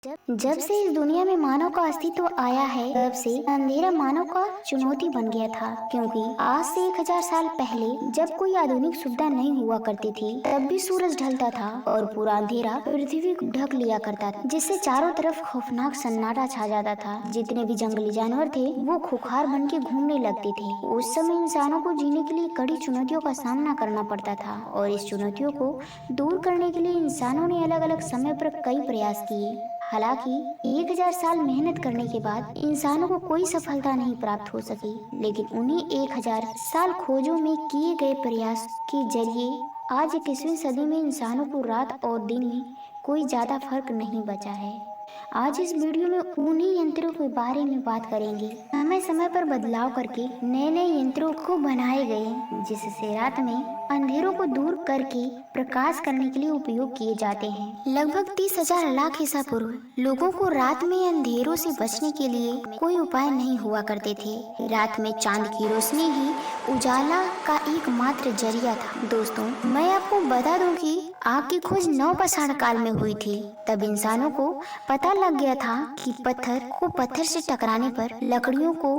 जब से इस दुनिया में मानव का अस्तित्व आया है, तब से अंधेरा मानव का चुनौती बन गया था। क्योंकि आज से 1000 साल पहले जब कोई आधुनिक सुविधा नहीं हुआ करती थी, तब भी सूरज ढलता था और पूरा अंधेरा पृथ्वी को ढक लिया करता था, जिससे चारों तरफ खौफनाक सन्नाटा छा जाता था। जितने भी जंगली जानवर थे वो खुखार बन के घूमने लगते थे। उस समय इंसानों को जीने के लिए कड़ी चुनौतियों का सामना करना पड़ता था और इस चुनौतियों को दूर करने के लिए इंसानों ने अलग अलग समय पर कई प्रयास किए। हालांकि 1000 साल मेहनत करने के बाद इंसानों को कोई सफलता नहीं प्राप्त हो सकी, लेकिन उन्हीं 1000 साल खोजों में किए गए प्रयास के जरिए आज 21वीं सदी में इंसानों को रात और दिन में कोई ज्यादा फर्क नहीं बचा है। आज इस वीडियो में उन्हीं यंत्रों के बारे में बात करेंगे। समय समय पर बदलाव करके नए नए यंत्रों को बनाए गए, जिससे रात में अंधेरों को दूर करके प्रकाश करने के लिए उपयोग किए जाते हैं। लगभग 30,000 लाख ईसा पूर्व लोगों को रात में अंधेरों से बचने के लिए कोई उपाय नहीं हुआ करते थे। रात में चांद की रोशनी ही उजाला का एकमात्र जरिया था। दोस्तों, मैं आपको बता दूं कि आग की खोज नवपाषाण काल में हुई थी। तब इंसानों को पता लग गया था कि पत्थर से टकराने पर लकड़ियों को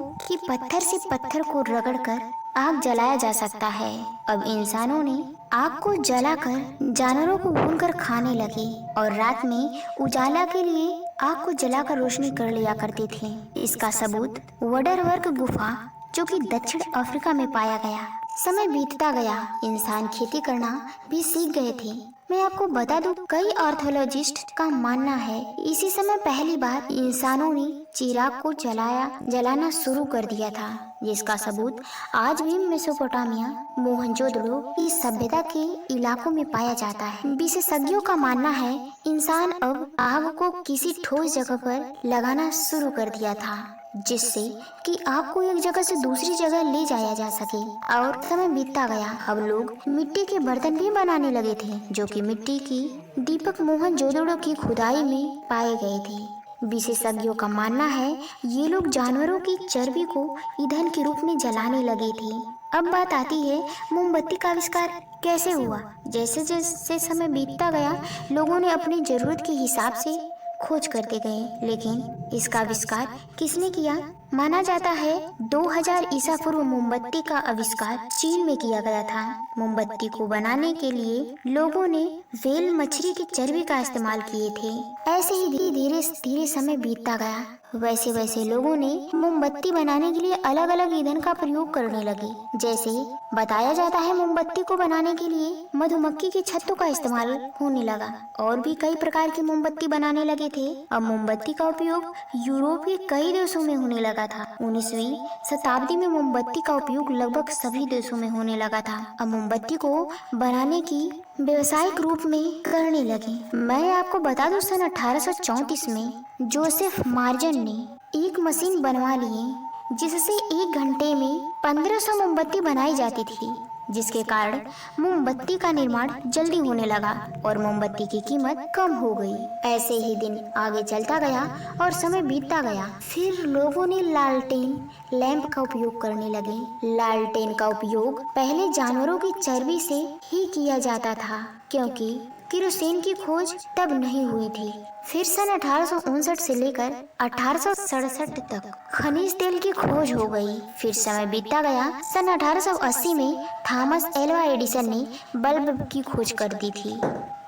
पत्थर से पत्थर को रगड़कर आग जलाया जा सकता है। अब इंसानों ने आग को जलाकर जानवरों को भूनकर खाने लगे और रात में उजाला के लिए आग को जलाकर रोशनी कर लिया करते थे। इसका सबूत वडरवर्क गुफा, जो कि दक्षिण अफ्रीका में पाया गया। समय बीतता गया, इंसान खेती करना भी सीख गए थे। मैं आपको बता दूं, कई आर्थियोलॉजिस्ट का मानना है इसी समय पहली बार इंसानों ने चिराग को जलाना शुरू कर दिया था, जिसका सबूत आज भी मेसोपोटामिया, मोहनजोदड़ो की सभ्यता के इलाकों में पाया जाता है। विशेषज्ञों का मानना है इंसान अब आग को किसी ठोस जगह पर लगाना शुरू कर दिया था, जिससे कि आग को एक जगह से दूसरी जगह ले जाया जा सके। और समय बीतता गया, अब लोग मिट्टी के बर्तन भी बनाने लगे थे, जो कि मिट्टी की दीपक मोहनजोदड़ो की खुदाई में पाए गए थे। विशेषज्ञों का मानना है ये लोग जानवरों की चर्बी को ईंधन के रूप में जलाने लगे थे। अब बात आती है मोमबत्ती का आविष्कार कैसे हुआ। जैसे जैसे समय बीतता गया, लोगों ने अपनी जरूरत के हिसाब से खोज करते गए, लेकिन इसका आविष्कार किसने किया? माना जाता है 2000 ईसा पूर्व मोमबत्ती का आविष्कार चीन में किया गया था। मोमबत्ती को बनाने के लिए लोगों ने व्हेल मछली की चर्बी का इस्तेमाल किए थे। ऐसे ही धीरे धीरे समय बीतता गया, वैसे वैसे लोगों ने मोमबत्ती बनाने के लिए अलग अलग ईंधन का प्रयोग करने लगे। जैसे बताया जाता है मोमबत्ती को बनाने के लिए मधुमक्खी के छत्तों का इस्तेमाल होने लगा और भी कई प्रकार की मोमबत्ती बनाने लगे थे। अब मोमबत्ती का उपयोग यूरोप के कई देशों में होने लगा था। 19वीं शताब्दी में मोमबत्ती का उपयोग लगभग सभी देशों में होने लगा था। अब मोमबत्ती को बनाने की व्यावसायिक रूप में करने लगे। मैं आपको बता दूं, सन 1834 में जोसेफ मार्जन ने एक मशीन बनवा ली, जिससे 1 घंटे में 1500 मोमबत्ती बनाई जाती थी, जिसके कारण मोमबत्ती का निर्माण जल्दी होने लगा और मोमबत्ती की कीमत कम हो गई। ऐसे ही दिन आगे चलता गया और समय बीतता गया। फिर लोगों ने लालटेन लैंप का उपयोग करने लगे। लालटेन का उपयोग पहले जानवरों की चर्बी से ही किया जाता था, क्योंकि केरोसिन की खोज तब नहीं हुई थी। फिर सन 1859 से लेकर 1867 तक खनिज तेल की खोज हो गई। फिर समय बीतता गया, सन 1880 में थॉमस एल्वा एडिसन ने बल्ब की खोज कर दी थी,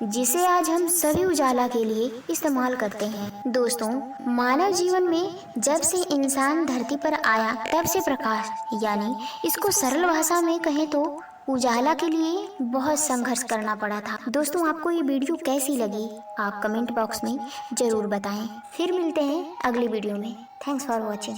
जिसे आज हम सभी उजाला के लिए इस्तेमाल करते हैं। दोस्तों, मानव जीवन में जब से इंसान धरती पर आया, तब से प्रकाश, यानी इसको सरल भाषा में कहें तो उजाला के लिए बहुत संघर्ष करना पड़ा था। दोस्तों, आपको ये वीडियो कैसी लगी आप कमेंट बॉक्स में जरूर बताएं। फिर मिलते हैं अगली वीडियो में। Thanks for watching.